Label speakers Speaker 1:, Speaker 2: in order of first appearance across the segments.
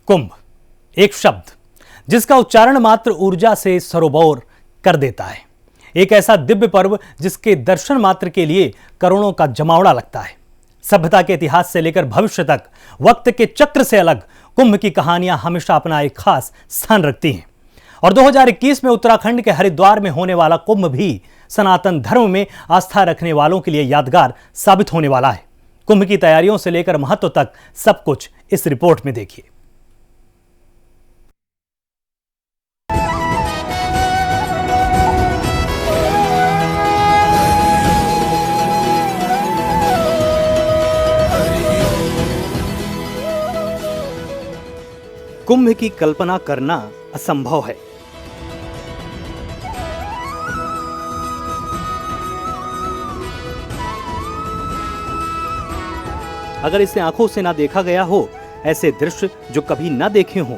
Speaker 1: कुंभ, एक शब्द जिसका उच्चारण मात्र ऊर्जा से सरोबोर कर देता है। एक ऐसा दिव्य पर्व जिसके दर्शन मात्र के लिए करोड़ों का जमावड़ा लगता है। सभ्यता के इतिहास से लेकर भविष्य तक वक्त के चक्र से अलग कुंभ की कहानियां हमेशा अपना एक खास स्थान रखती हैं। और 2021 में उत्तराखंड के हरिद्वार में होने वाला कुंभ भी सनातन धर्म में आस्था रखने वालों के लिए यादगार साबित होने वाला है। कुंभ की तैयारियों से लेकर महत्व तक सब कुछ इस रिपोर्ट में देखिए। कुंभ की कल्पना करना असंभव है। अगर इसे आंखों से ना देखा गया हो, ऐसे दृश्य जो कभी ना देखे हों,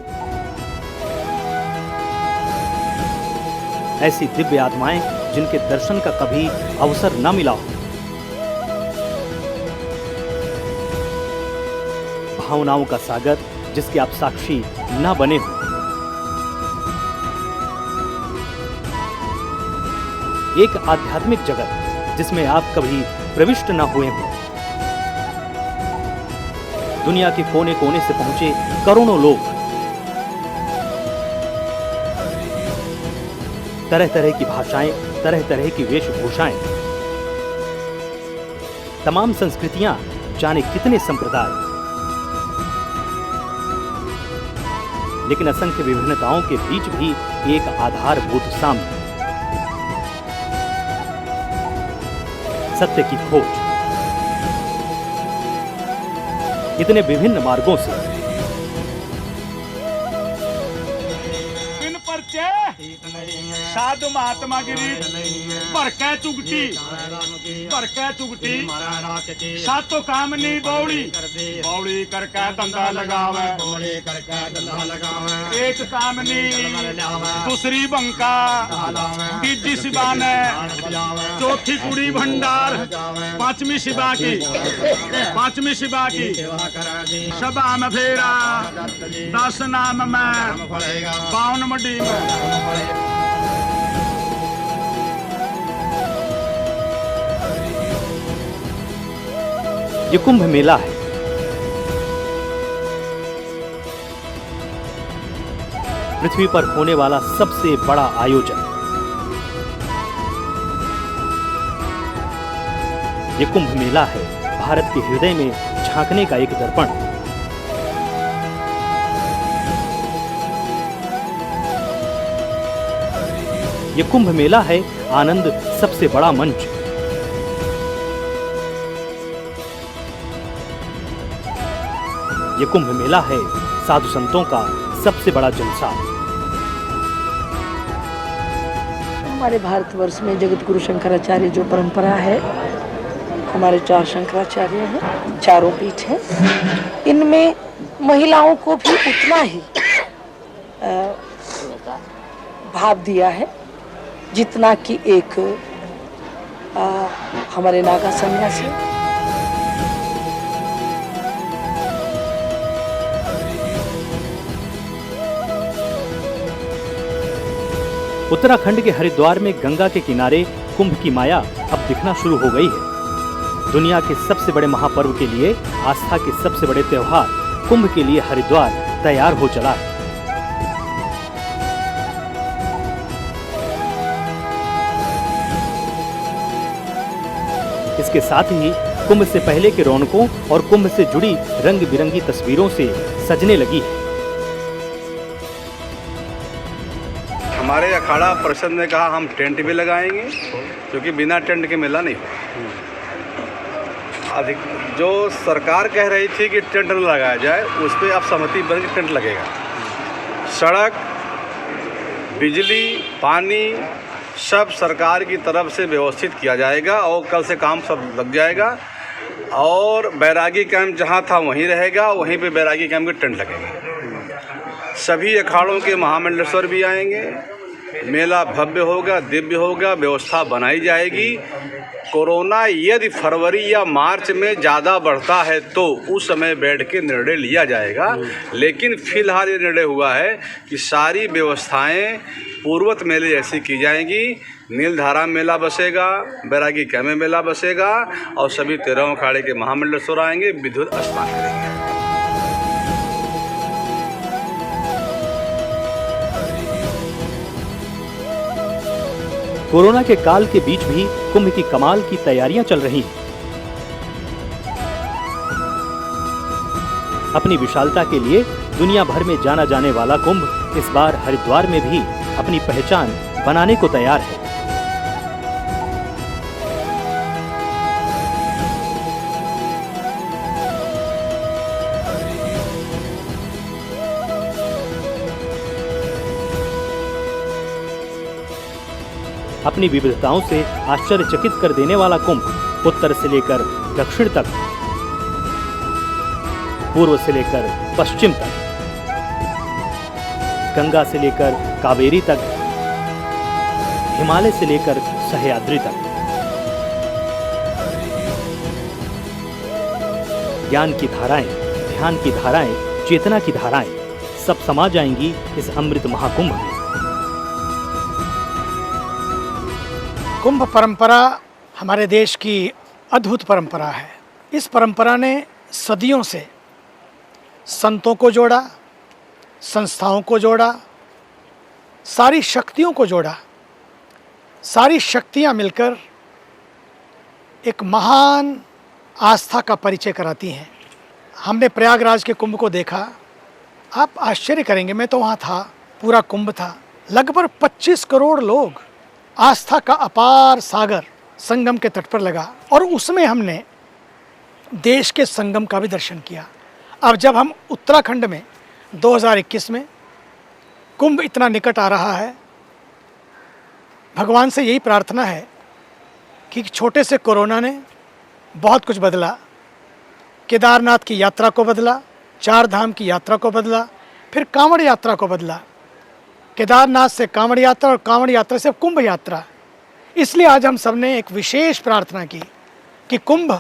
Speaker 1: ऐसी दिव्य आत्माएं जिनके दर्शन का कभी अवसर ना मिला हो, भावनाओं का सागर जिसके आप साक्षी ना बने हो, एक आध्यात्मिक जगत जिसमें आप कभी प्रविष्ट ना हुए हो। दुनिया के कोने कोने से पहुंचे करोड़ों लोग, तरह तरह की भाषाएं, तरह तरह की वेशभूषाएं, तमाम संस्कृतियां, जाने कितने संप्रदाय, लेकिन असंख्य विभिन्नताओं के बीच भी एक आधारभूत साम्य, सत्य की खोज। इतने विभिन्न मार्गों से
Speaker 2: साधु महात्मा गिरी भरकै चुगटी सातो कामनी बौड़ी करके धंधा लगावे एक कामनी दूसरी बंका तीसरी शिवा ने चौथी कुड़ी भंडार पांचवी शिवा की सभा में फेरा 10 नाम में 52 मडी में।
Speaker 1: ये कुंभ मेला है। पृथ्वी पर होने वाला सबसे बड़ा आयोजन। ये कुंभ मेला है भारत के हृदय में झांकने का एक दर्पण। ये कुंभ मेला है आनंद सबसे बड़ा मंच। ये कुंभ मेला है साधु संतों का सबसे बड़ा जलसा।
Speaker 3: हमारे भारतवर्ष में जगत गुरु शंकराचार्य जो परंपरा है, हमारे 4 शंकराचार्य हैं, चारों पीठ हैं। इनमें महिलाओं को भी उतना ही भाव दिया है जितना कि एक हमारे नागा सन्यासी।
Speaker 1: उत्तराखंड के हरिद्वार में गंगा के किनारे कुंभ की माया अब दिखना शुरू हो गई है। दुनिया के सबसे बड़े महापर्व के लिए, आस्था के सबसे बड़े त्योहार कुंभ के लिए हरिद्वार तैयार हो चला है। इसके साथ ही कुंभ से पहले के रौनकों और कुंभ से जुड़ी रंग बिरंगी तस्वीरों से सजने लगी है।
Speaker 4: हमारे अखाड़ा परिषद ने कहा हम टेंट भी लगाएंगे, क्योंकि बिना टेंट के मेला नहीं हो। जो सरकार कह रही थी कि टेंट न लगाया जाए, उस पर अब सहमति बन के टेंट लगेगा। सड़क, बिजली, पानी सब सरकार की तरफ से व्यवस्थित किया जाएगा और कल से काम सब लग जाएगा। और बैरागी कैंप जहाँ था वहीं रहेगा, वहीं पे बैरागी कैंप के टेंट लगेंगे। सभी अखाड़ों के महामंडलेश्वर भी आएंगे, मेला भव्य होगा, दिव्य होगा, व्यवस्था बनाई जाएगी। कोरोना यदि फरवरी या मार्च में ज़्यादा बढ़ता है तो उस समय बैठ के निर्णय लिया जाएगा, लेकिन फिलहाल ये निर्णय हुआ है कि सारी व्यवस्थाएं पूर्ववत मेले जैसी की जाएंगी। नीलधारा मेला बसेगा, बैरागी कैमे मेला बसेगा और सभी 13 अखाड़े के महामंडलेश्वर आएंगे, विद्युत स्नान करेंगे।
Speaker 1: कोरोना के काल के बीच भी कुंभ की कमाल की तैयारियां चल रही हैं। अपनी विशालता के लिए दुनिया भर में जाना जाने वाला कुंभ इस बार हरिद्वार में भी अपनी पहचान बनाने को तैयार है। अपनी विविधताओं से आश्चर्यचकित कर देने वाला कुंभ उत्तर से लेकर दक्षिण तक, पूर्व से लेकर पश्चिम तक, गंगा से लेकर कावेरी तक, हिमालय से लेकर सह्याद्री तक, ज्ञान की धाराएं, ध्यान की धाराएं, चेतना की धाराएं सब समा जाएंगी इस अमृत महाकुंभ में।
Speaker 5: कुंभ परंपरा हमारे देश की अद्भुत परंपरा है। इस परंपरा ने सदियों से संतों को जोड़ा, संस्थाओं को जोड़ा, सारी शक्तियों को जोड़ा। सारी शक्तियां मिलकर एक महान आस्था का परिचय कराती हैं। हमने प्रयागराज के कुंभ को देखा, आप आश्चर्य करेंगे, मैं तो वहाँ था, पूरा कुंभ था, लगभग 25 करोड़ लोग, आस्था का अपार सागर संगम के तट पर लगा और उसमें हमने देश के संगम का भी दर्शन किया। अब जब हम उत्तराखंड में 2021 में कुंभ इतना निकट आ रहा है, भगवान से यही प्रार्थना है कि छोटे से कोरोना ने बहुत कुछ बदला। केदारनाथ की यात्रा को बदला, 4 धाम की यात्रा को बदला, फिर कांवड़ यात्रा को बदला, केदारनाथ से कांवड़ यात्रा और कांवड़ यात्रा से कुंभ यात्रा। इसलिए आज हम सब ने एक विशेष प्रार्थना की कि कुंभ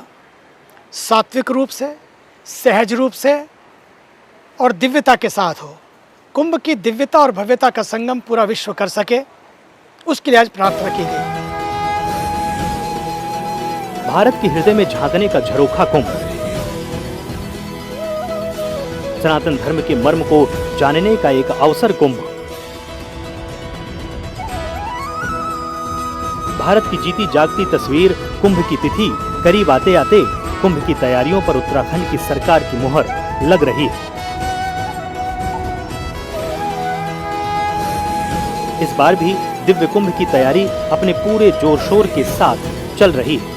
Speaker 5: सात्विक रूप से, सहज रूप से और दिव्यता के साथ हो। कुंभ की दिव्यता और भव्यता का संगम पूरा विश्व कर सके, उसके लिए आज प्रार्थना की गई।
Speaker 1: भारत के हृदय में झांकने का झरोखा कुंभ, सनातन धर्म के मर्म को जानने का एक अवसर कुंभ, भारत की जीती जागती तस्वीर कुंभ की तिथि करीब आते आते कुंभ की तैयारियों पर उत्तराखंड की सरकार की मुहर लग रही है। इस बार भी दिव्य कुंभ की तैयारी अपने पूरे जोर शोर के साथ चल रही है।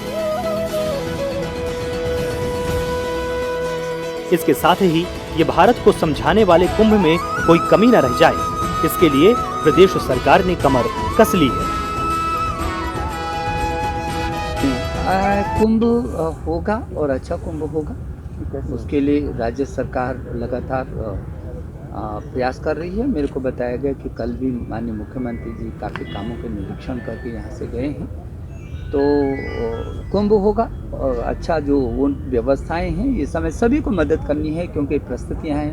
Speaker 1: इसके साथ ही ये भारत को समझाने वाले कुंभ में कोई कमी न रह जाए, इसके लिए प्रदेश सरकार ने कमर कस ली है।
Speaker 6: कुंभ होगा और अच्छा कुंभ होगा, उसके लिए राज्य सरकार लगातार प्रयास कर रही है। मेरे को बताया गया कि कल भी माननीय मुख्यमंत्री जी काफ़ी कामों के निरीक्षण करके यहाँ से गए हैं, तो कुंभ होगा और अच्छा जो वो व्यवस्थाएं हैं ये समय सभी को मदद करनी है, क्योंकि परिस्थितियाँ हैं,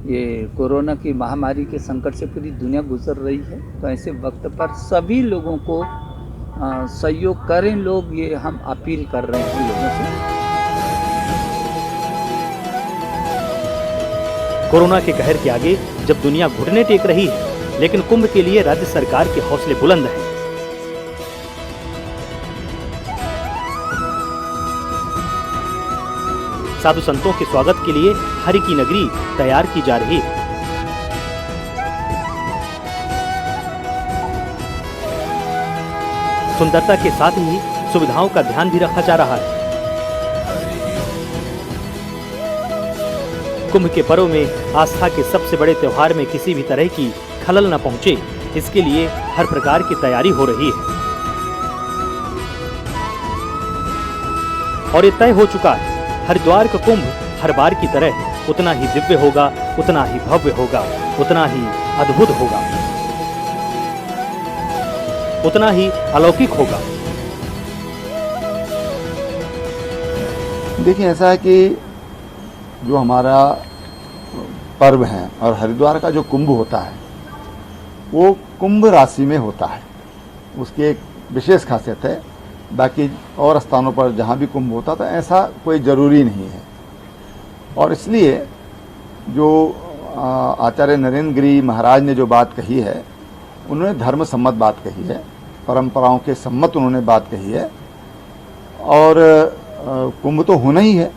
Speaker 6: ये कोरोना की महामारी के संकट से पूरी दुनिया गुजर रही है। तो ऐसे वक्त पर सभी लोगों को सहयोग करें लोग, ये हम अपील कर रहे हैं लोगों से।
Speaker 1: कोरोना के कहर के आगे जब दुनिया घुटने टेक रही है, लेकिन कुंभ के लिए राज्य सरकार के हौसले बुलंद हैं। साधु संतों के स्वागत के लिए हरि की नगरी तैयार की जा रही है। सुंदरता के साथ ही सुविधाओं का ध्यान भी रखा जा रहा है। कुंभ के पर्व में आस्था के सबसे बड़े त्योहार में किसी भी तरह की खलल न पहुंचे, इसके लिए हर प्रकार की तैयारी हो रही है। और ये तय हो चुका है, हरिद्वार का कुंभ हर बार की तरह उतना ही दिव्य होगा, उतना ही भव्य होगा, उतना ही अद्भुत होगा। उतना ही अलौकिक होगा।
Speaker 7: देखिए, ऐसा है कि जो हमारा पर्व है और हरिद्वार का जो कुंभ होता है वो कुंभ राशि में होता है, उसकी एक विशेष खासियत है। बाकी और स्थानों पर जहाँ भी कुंभ होता तो ऐसा कोई ज़रूरी नहीं है। और इसलिए जो आचार्य नरेंद्र गिरी महाराज ने जो बात कही है, उन्होंने धर्म सम्मत बात कही है, परंपराओं के सम्मत उन्होंने बात कही है। और कुंभ तो होना ही है,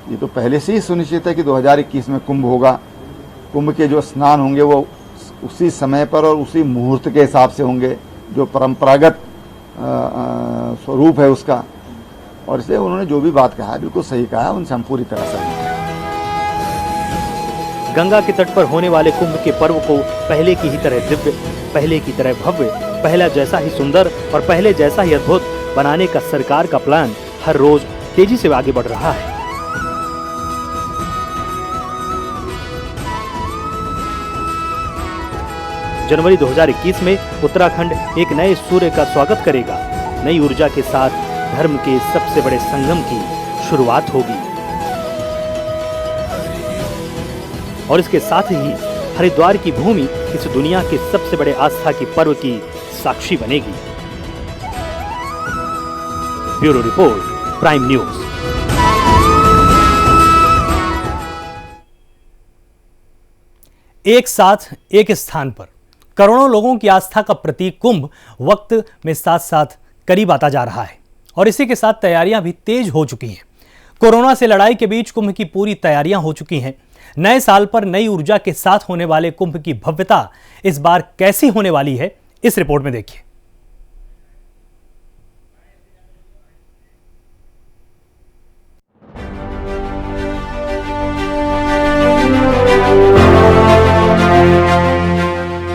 Speaker 7: ये तो पहले से ही सुनिश्चित है कि 2021 में कुंभ होगा। कुंभ के जो स्नान होंगे वो उसी समय पर और उसी मुहूर्त के हिसाब से होंगे जो परंपरागत स्वरूप है उसका। और इसलिए उन्होंने जो भी बात कहा है बिल्कुल सही कहा है, उनसे हम पूरी तरह सहमत हैं।
Speaker 1: गंगा के तट पर होने वाले कुंभ के पर्व को पहले की ही तरह दिव्य, पहले की तरह भव्य, पहला जैसा ही सुंदर और पहले जैसा ही अद्भुत बनाने का सरकार का प्लान हर रोज तेजी से आगे बढ़ रहा है। जनवरी 2021 में उत्तराखंड एक नए सूर्य का स्वागत करेगा। नई ऊर्जा के साथ धर्म के सबसे बड़े संगम की शुरुआत होगी और इसके साथ ही हरिद्वार की भूमि इस दुनिया के सबसे बड़े आस्था की पर्व की साक्षी बनेगी। Bureau report, prime news. एक साथ एक स्थान पर करोड़ों लोगों की आस्था का प्रतीक कुंभ वक्त में साथ साथ करीब आता जा रहा है और इसी के साथ तैयारियां भी तेज हो चुकी हैं। कोरोना से लड़ाई के बीच कुंभ की पूरी तैयारियां हो चुकी हैं। नए साल पर नई ऊर्जा के साथ होने वाले कुंभ की भव्यता इस बार कैसी होने वाली है, इस रिपोर्ट में देखिए।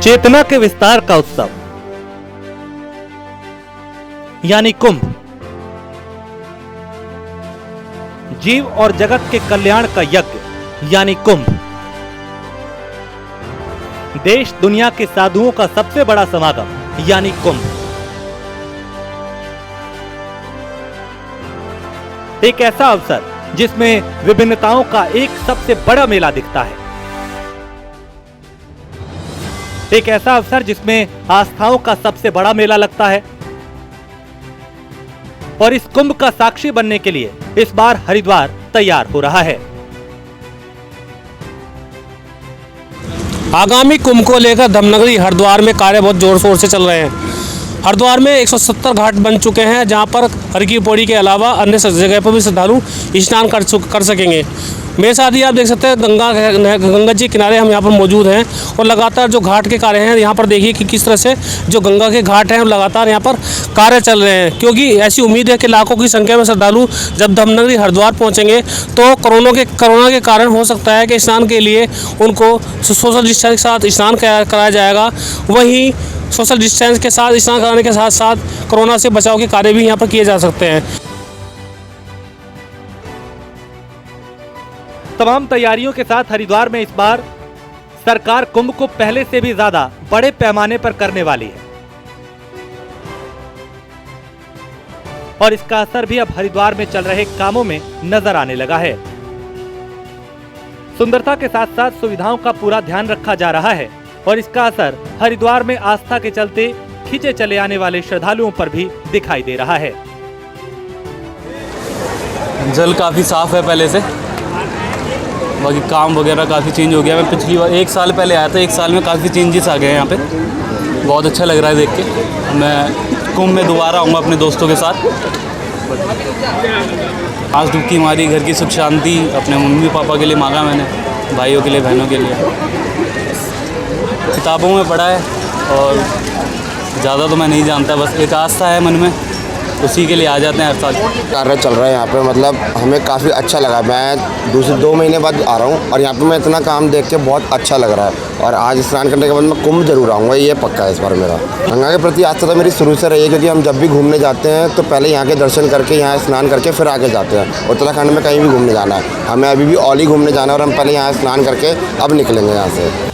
Speaker 1: चेतना के विस्तार का उत्सव यानी कुंभ, जीव और जगत के कल्याण का यज्ञ यानी कुंभ, देश दुनिया के साधुओं का सबसे बड़ा समागम यानी कुंभ, एक ऐसा अवसर जिसमें विभिन्नताओं का एक सबसे बड़ा मेला दिखता है, एक ऐसा अवसर जिसमें आस्थाओं का सबसे बड़ा मेला लगता है। और इस कुंभ का साक्षी बनने के लिए इस बार हरिद्वार तैयार हो रहा है।
Speaker 8: आगामी कुंभ को लेकर धर्मनगरी हरिद्वार में कार्य बहुत जोर शोर से चल रहे हैं। हरिद्वार में 170 घाट बन चुके हैं, जहां पर हर की पौड़ी के अलावा अन्य जगह पर भी श्रद्धालु स्नान कर सकेंगे। मेरे साथ ही आप देख सकते हैं गंगा जी किनारे हम यहाँ पर मौजूद हैं और लगातार जो घाट के कार्य हैं यहाँ पर देखिए कि किस तरह से जो गंगा के घाट हैं लगातार यहाँ पर कार्य चल रहे हैं, क्योंकि ऐसी उम्मीद है कि लाखों की संख्या में श्रद्धालु जब धर्मनगरी हरिद्वार पहुँचेंगे तो कोरोना के कारण हो सकता है कि स्नान के लिए उनको सोशल डिस्टेंस के साथ स्नान कराया जाएगा। वहीं सोशल डिस्टेंस के साथ स्नान कराने के साथ साथ कोरोना से बचाव के कार्य भी यहाँ पर किए जा सकते हैं।
Speaker 1: तमाम तैयारियों के साथ हरिद्वार में इस बार सरकार कुंभ को पहले से भी ज्यादा बड़े पैमाने पर करने वाली है और इसका असर भी अब हरिद्वार में चल रहे कामों में नजर आने लगा है। सुंदरता के साथ साथ सुविधाओं का पूरा ध्यान रखा जा रहा है और इसका असर हरिद्वार में आस्था के चलते खींचे चले आने वाले श्रद्धालुओं पर भी दिखाई दे रहा है।
Speaker 9: जल काफ़ी साफ है पहले से, बाकी काम वगैरह काफ़ी चेंज हो गया। मैं पिछली बार 1 साल पहले आया था, 1 साल में काफ़ी चेंजेस आ गए हैं यहाँ पे। बहुत अच्छा लग रहा है देख के। मैं कुंभ में दोबारा आऊँगा अपने दोस्तों के साथ। आज डुबकी मारी, घर की सुख शांति अपने मम्मी पापा के लिए मांगा मैंने, भाइयों के लिए, बहनों के लिए। किताबों में पढ़ा है और ज़्यादा तो मैं नहीं जानता, बस एक आस्था है मन में, उसी के लिए आ जाते हैं हर साल।
Speaker 10: कार्य चल रहा है यहाँ पे, मतलब हमें काफ़ी अच्छा लगा। मैं दूसरे 2 महीने बाद आ रहा हूँ और यहाँ पे मैं इतना काम देख के बहुत अच्छा लग रहा है। और आज स्नान करने के बाद मैं कुंभ जरूर आऊँगा, ये पक्का है इस बार मेरा। गंगा के प्रति आस्था तो मेरी शुरू से रही है, क्योंकि हम जब भी घूमने जाते हैं तो पहले यहाँ के दर्शन करके, यहाँ स्नान करके फिर आगे जाते हैं। उत्तराखंड में कहीं भी घूमने जाना है, हमें अभी भी औली घूमने जाना है और हम पहले यहाँ स्नान करके अब निकलेंगे यहाँ से।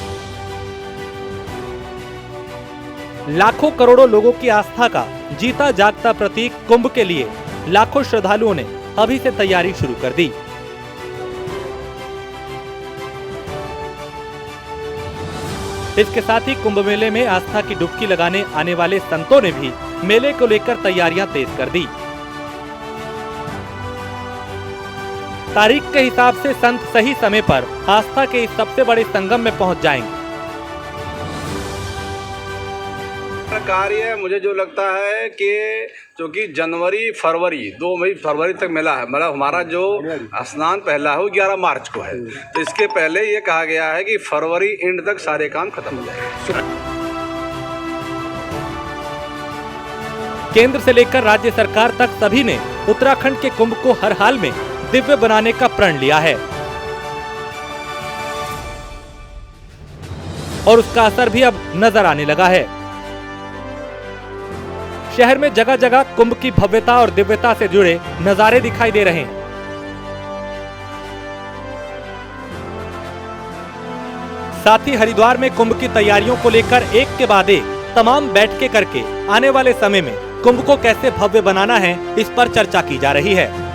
Speaker 1: लाखों करोड़ों लोगों की आस्था का जीता जागता प्रतीक कुंभ के लिए लाखों श्रद्धालुओं ने अभी से तैयारी शुरू कर दी। इसके साथ ही कुंभ मेले में आस्था की डुबकी लगाने आने वाले संतों ने भी मेले को लेकर तैयारियां तेज कर दी। तारीख के हिसाब से संत सही समय पर आस्था के इस सबसे बड़े संगम में पहुंच जाएंगे।
Speaker 4: कार्य मुझे जो लगता है कि क्योंकि जनवरी फरवरी 2 मई फरवरी तक मेला है, मतलब हमारा जो स्नान पहला है वो 11 मार्च को है, तो इसके पहले ये कहा गया है कि फरवरी एंड तक सारे काम खत्म हो जाएंगे।
Speaker 1: केंद्र से लेकर राज्य सरकार तक सभी ने उत्तराखंड के कुंभ को हर हाल में दिव्य बनाने का प्रण लिया है और उसका असर भी अब नजर आने लगा है। शहर में जगह जगह कुंभ की भव्यता और दिव्यता से जुड़े नजारे दिखाई दे रहे हैं। साथ ही हरिद्वार में कुंभ की तैयारियों को लेकर एक के बाद एक तमाम बैठकें करके आने वाले समय में कुंभ को कैसे भव्य बनाना है, इस पर चर्चा की जा रही है।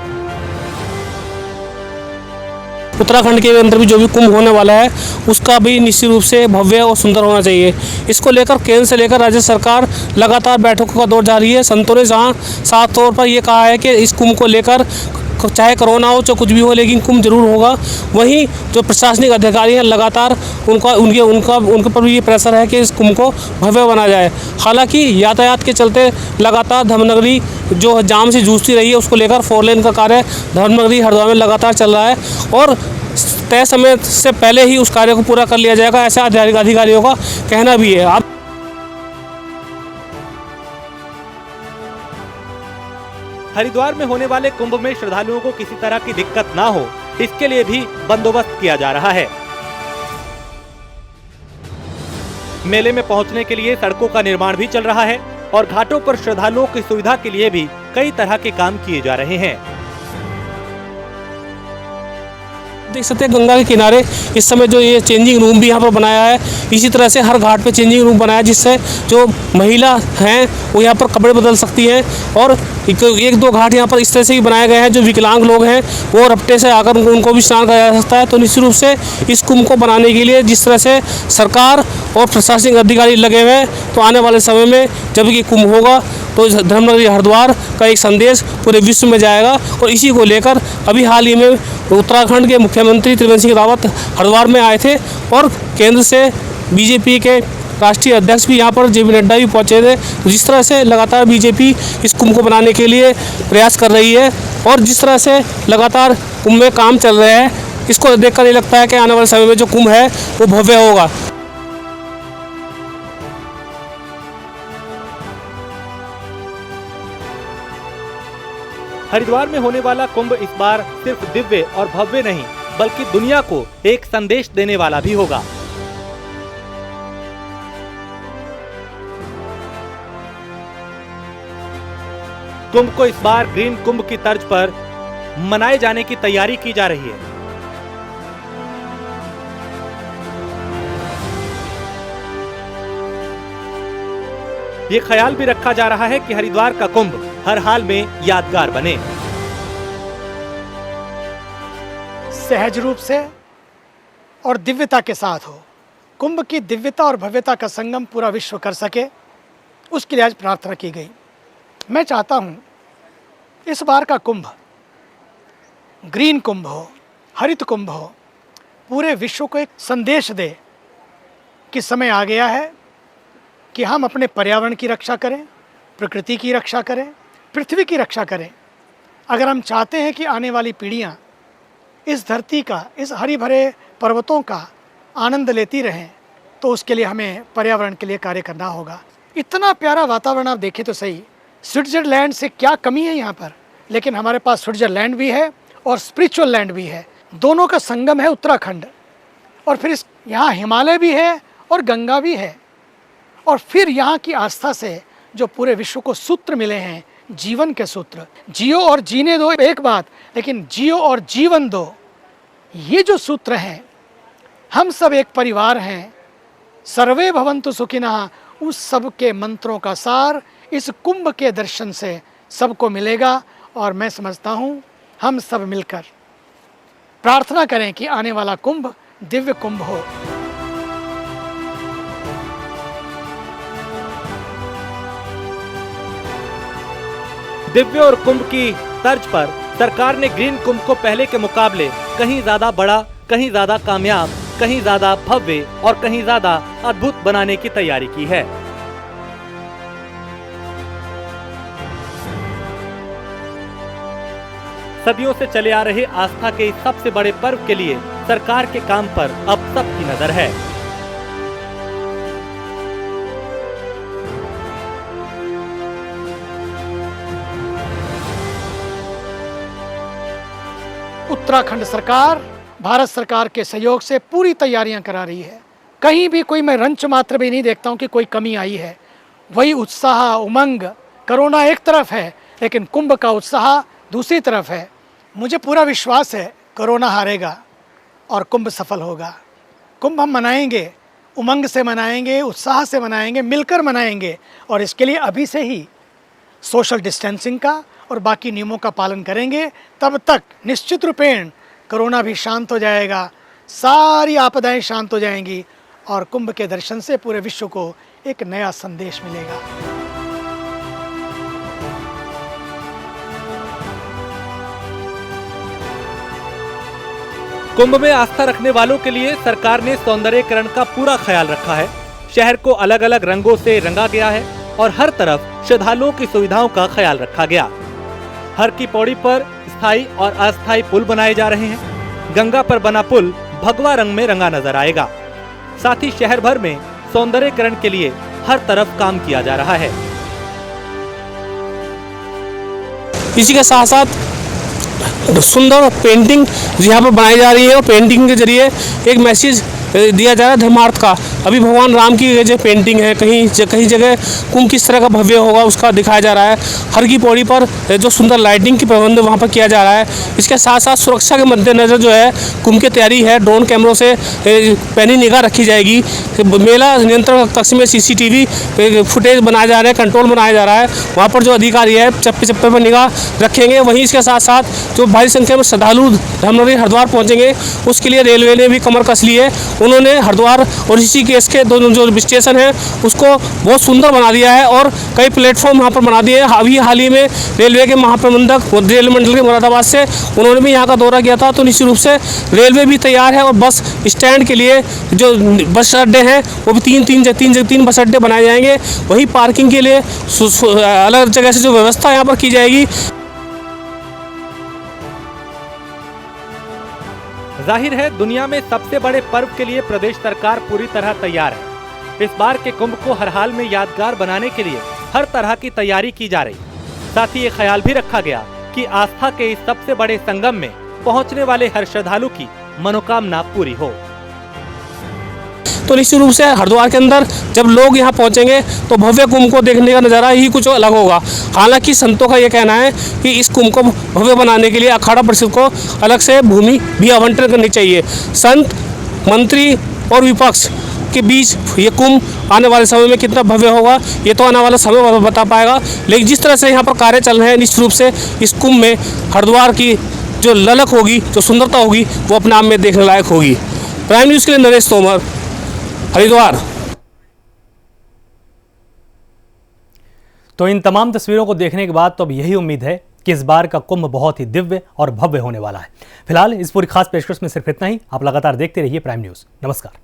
Speaker 8: उत्तराखंड के अंदर भी जो भी कुंभ होने वाला है उसका भी निश्चित रूप से भव्य और सुंदर होना चाहिए। इसको लेकर केंद्र से लेकर राज्य सरकार लगातार बैठकों का दौर जारी है। संतों ने जहाँ साफ तौर पर यह कहा है कि इस कुंभ को लेकर चाहे कोरोना हो चाहे कुछ भी हो लेकिन कुंभ जरूर होगा। वहीं जो प्रशासनिक अधिकारी हैं लगातार उनके पर भी ये प्रेशर है कि इस कुंभ को भव्य बना जाए। हालांकि यातायात के चलते लगातार धर्मनगरी जो जाम से जूझती रही है उसको लेकर 4 लेन का कार्य धर्मनगरी हरिद्वार में लगातार चल रहा है और तय समय से पहले ही उस कार्य को पूरा कर लिया जाएगा, ऐसा अधिकारियों का कहना भी है। अब
Speaker 1: हरिद्वार में होने वाले कुंभ में श्रद्धालुओं को किसी तरह की दिक्कत ना हो, इसके लिए भी बंदोबस्त किया जा रहा है। मेले में पहुंचने के लिए सड़कों का निर्माण भी चल रहा है और घाटों पर श्रद्धालुओं की सुविधा के लिए भी कई तरह के काम किए जा रहे हैं।
Speaker 8: देख सकते हैं गंगा के किनारे इस समय जो ये चेंजिंग रूम भी यहाँ पर बनाया है, इसी तरह से हर घाट पे चेंजिंग रूम बनाया है जिससे जो महिला हैं वो यहाँ पर कपड़े बदल सकती हैं और 1-2 घाट यहाँ पर इस तरह से ही बनाए गए हैं जो विकलांग लोग हैं वो रपटे से आकर उनको भी स्नान कराया जा सकता है। तो निश्चित रूप से इस कुंभ को बनाने के लिए जिस तरह से सरकार और प्रशासनिक अधिकारी लगे हुए हैं तो आने वाले समय में जब ये कुंभ होगा तो धर्मनगरी हरिद्वार का एक संदेश पूरे विश्व में जाएगा और इसी को लेकर अभी हाल ही में उत्तराखंड के मुख्यमंत्री त्रिवेंद्र सिंह रावत हरिद्वार में आए थे और केंद्र से बीजेपी के राष्ट्रीय अध्यक्ष भी यहाँ पर JP नड्डा भी पहुँचे थे। जिस तरह से लगातार बीजेपी इस कुंभ को बनाने के लिए प्रयास कर रही है और जिस तरह से लगातार कुंभ में काम चल रहे हैं इसको देखकर ये लगता है कि आने वाले समय में जो कुंभ है वो भव्य होगा।
Speaker 1: हरिद्वार में होने वाला कुंभ इस बार सिर्फ दिव्य और भव्य नहीं बल्कि दुनिया को एक संदेश देने वाला भी होगा। कुंभ को इस बार ग्रीन कुंभ की तर्ज पर मनाए जाने की तैयारी की जा रही है। ये ख्याल भी रखा जा रहा है कि हरिद्वार का कुंभ हर हाल में यादगार बने।
Speaker 5: सहज रूप से और दिव्यता के साथ हो, कुंभ की दिव्यता और भव्यता का संगम पूरा विश्व कर सके, उसके लिए आज प्रार्थना की गई। मैं चाहता हूँ इस बार का कुंभ ग्रीन कुंभ हो, हरित कुंभ हो, पूरे विश्व को एक संदेश दे कि समय आ गया है कि हम अपने पर्यावरण की रक्षा करें, प्रकृति की रक्षा करें, पृथ्वी की रक्षा करें। अगर हम चाहते हैं कि आने वाली पीढ़ियाँ इस धरती का, इस हरी भरे पर्वतों का आनंद लेती रहें तो उसके लिए हमें पर्यावरण के लिए कार्य करना होगा। इतना प्यारा वातावरण आप देखें तो सही, स्विट्ज़रलैंड से क्या कमी है यहाँ पर, लेकिन हमारे पास स्विट्ज़रलैंड भी है और स्पिरिचुअल लैंड भी है। दोनों का संगम है उत्तराखंड, और फिर यहाँ हिमालय भी है और गंगा भी है, और फिर यहाँ की आस्था से जो पूरे विश्व को सूत्र मिले हैं, जीवन के सूत्र, जियो और जीने दो एक बात, लेकिन जियो और जीवन दो, ये जो सूत्र हैं, हम सब एक परिवार हैं, सर्वे भवन्तु सुखिनः, उस सब के मंत्रों का सार इस कुंभ के दर्शन से सबको मिलेगा। और मैं समझता हूँ हम सब मिलकर प्रार्थना करें कि आने वाला कुंभ दिव्य कुंभ हो।
Speaker 1: दिव्य और कुंभ की तर्ज पर सरकार ने ग्रीन कुंभ को पहले के मुकाबले कहीं ज्यादा बड़ा, कहीं ज्यादा कामयाब, कहीं ज्यादा भव्य और कहीं ज्यादा अद्भुत बनाने की तैयारी की है। सदियों से चले आ रहे आस्था के इस सबसे बड़े पर्व के लिए सरकार के काम पर अब सबकी नजर है।
Speaker 5: उत्तराखंड सरकार भारत सरकार के सहयोग से पूरी तैयारियां करा रही है। कहीं भी कोई मैं रंच मात्र भी नहीं देखता हूं कि कोई कमी आई है। वही उत्साह, उमंग, कोरोना एक तरफ है लेकिन कुंभ का उत्साह दूसरी तरफ है। मुझे पूरा विश्वास है कोरोना हारेगा और कुंभ सफल होगा। कुंभ हम मनाएंगे, उमंग से मनाएंगे, उत्साह से मनाएंगे, मिलकर मनाएंगे और इसके लिए अभी से ही सोशल डिस्टेंसिंग का और बाकी नियमों का पालन करेंगे। तब तक निश्चित रूपेण कोरोना भी शांत हो जाएगा, सारी आपदाएं शांत हो जाएंगी और कुंभ के दर्शन से पूरे विश्व को एक नया संदेश मिलेगा।
Speaker 1: कुंभ में आस्था रखने वालों के लिए सरकार ने सौंदर्यीकरण का पूरा ख्याल रखा है। शहर को अलग अलग रंगों से रंगा गया है और हर तरफ श्रद्धालुओं की सुविधाओं का ख्याल रखा गया। हर की पौड़ी पर स्थायी और अस्थायी पुल बनाए जा रहे हैं। गंगा पर बना पुल भगवा रंग में रंगा नजर आएगा। साथ ही शहर भर में सौंदर्यीकरण के लिए हर तरफ काम किया जा रहा है।
Speaker 8: इसी के साथ साथ सुंदर पेंटिंग यहाँ पर बनाई जा रही है और पेंटिंग के जरिए एक मैसेज दिया जा रहा है धर्मार्थ का। अभी भगवान राम की जो पेंटिंग है, कहीं जगह कुंभ किस तरह का भव्य होगा उसका दिखाया जा रहा है। हर की पौड़ी पर जो सुंदर लाइटिंग की प्रबंध वहाँ पर किया जा रहा है। इसके साथ साथ सुरक्षा के मद्देनजर जो है कुंभ की तैयारी है। ड्रोन कैमरों से पैनी निगाह रखी जाएगी। मेला नियंत्रण कक्ष में CCTV फुटेज बनाया जा रहा है, कंट्रोल बनाया जा रहा है। वहाँ पर जो अधिकारी है चप्पे चप्पे पर निगाह रखेंगे। वहीं इसके साथ साथ जो भारी संख्या में श्रद्धालु धर्मनगरी हरिद्वार पहुँचेंगे उसके लिए रेलवे ने भी कमर कस ली है। उन्होंने हरिद्वार और ऋषिकेश के दोनों जो स्टेशन है उसको बहुत सुंदर बना दिया है और कई प्लेटफॉर्म वहाँ पर बना दिए हैं। अभी हाल ही में रेलवे के महाप्रबंधक रेल मंडल के मुरादाबाद से उन्होंने भी यहाँ का दौरा किया था। तो निश्चित रूप से रेलवे भी तैयार है और बस स्टैंड के लिए जो बस अड्डे हैं वो भी तीन बस अड्डे बनाए जाएंगे। वहीं पार्किंग के लिए अलग जगह से जो व्यवस्था यहाँ पर की जाएगी।
Speaker 1: जाहिर है दुनिया में सबसे बड़े पर्व के लिए प्रदेश सरकार पूरी तरह तैयार है। इस बार के कुंभ को हर हाल में यादगार बनाने के लिए हर तरह की तैयारी की जा रही। साथ ही ये ख्याल भी रखा गया कि आस्था के इस सबसे बड़े संगम में पहुंचने वाले हर श्रद्धालु की मनोकामना पूरी हो।
Speaker 8: तो निश्चित रूप से हरिद्वार के अंदर जब लोग यहाँ पहुँचेंगे तो भव्य कुंभ को देखने का नज़ारा ही कुछ अलग होगा। हालांकि संतों का ये कहना है कि इस कुंभ को भव्य बनाने के लिए अखाड़ा परिषद को अलग से भूमि भी आवंटन करनी चाहिए। संत, मंत्री और विपक्ष के बीच ये कुंभ आने वाले समय में कितना भव्य होगा ये तो आने वाला समय बता पाएगा। लेकिन जिस तरह से यहाँ पर कार्य चल रहे हैं निश्चित रूप से इस कुंभ में हरिद्वार की जो ललक होगी, जो सुंदरता होगी वो अपने आप में देखने लायक होगी। प्राइम न्यूज़ के लिए नरेश तोमर, हरिद्वार।
Speaker 1: तो इन तमाम तस्वीरों को देखने के बाद तो अब यही उम्मीद है कि इस बार का कुंभ बहुत ही दिव्य और भव्य होने वाला है। फिलहाल इस पूरी खास पेशकश में सिर्फ इतना ही। आप लगातार देखते रहिए प्राइम न्यूज़। नमस्कार।